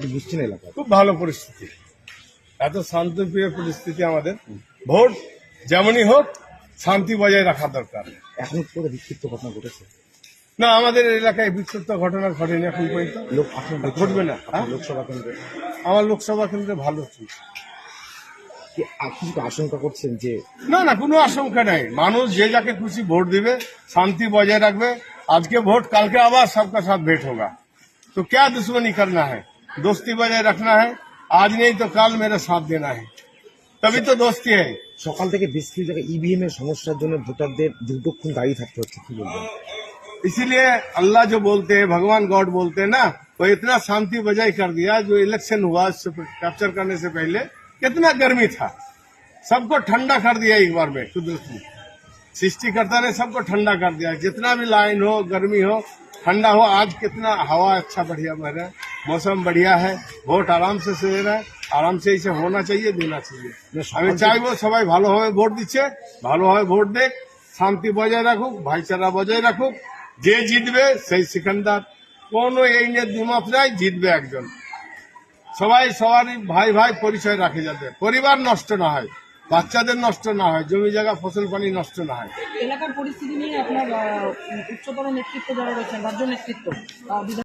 পরিস্থিতি বুঝছেন এলাকায়? খুব ভালো পরিস্থিতি, এত শান্তিপ্রিয় পরিস্থিতি আমাদের। ভোট যেমনই হোক শান্তি বজায় রাখা দরকার। এখন করে বিক্ষিপ্ত ঘটনা ঘটেছে না, আমাদের এলাকায় বিক্ষিপ্ত ঘটনা ঘটেনি এখন পর্যন্ত, লোক আপনার ঘটবে না। হ্যাঁ? লোকসভা কেন্দ্রে আমার লোকসভা কেন্দ্রে ভালো চলছে। কি আপনি কি আশঙ্কা করছেন যে না না, কোনো আশঙ্কা নাই। মানুষ যে যাকে খুশি ভোট দিবে, শাंति बजाय रखबे। आज के वोट कल के आवाज सबका साथ भेंट होगा, तो क्या दुश्मनी करना है, दोस्ती बजाय रखना है। आज नहीं तो कल मेरा साथ देना है, तभी तो दोस्ती है। সকাল থেকে বেশ কিছু জায়গায় ইভিএম এর সমস্যার জন্য ভোটারদের দীর্ঘক্ষণ দাঁড়িয়ে থাকতে হচ্ছে, কি বলবেন? इसीलिए अल्लाह जो बोलते हैं, भगवान गॉड बोलते हैं ना, वो इतना शांति बजाय कर दिया। जो इलेक्शन हुआ कैप्चर करने से पहले कितना गर्मी था, सबको ठंडा कर दिया एक बार में। कुदरत ने, सृष्टिकर्ता ने सबको ठंडा कर दिया। जितना भी लाइन हो, गर्मी हो, ठंडा हो। आज कितना हवा अच्छा बढ़िया बह रहा है, मौसम बढ़िया है। वोट आराम से दे रहा है, आराम से इसे होना चाहिए, देना चाहिए। আমি চাইবো সবাই ভালোভাবে ভোট দিচ্ছে, ভালোভাবে ভোট দেখ, শান্তি বজায় রাখুক, ভাইচারা বজায় রাখুক। যে জিতবে সেই সিকান্দার, কোনো এই নিয়ে দ্বিমত নাই, জিতবে একজন। সবাই সবারই ভাই ভাই পরিচয় রাখে, যাতে পরিবার নষ্ট না হয়, বাচ্চাদের নষ্ট না হয়, জমি জায়গা ফসল পানি নষ্ট না হয়। এলাকার পরিস্থিতি নিয়ে আপনার উচ্চতর নেতৃত্ব যারা রয়েছেন, রাজ্য নেতৃত্ব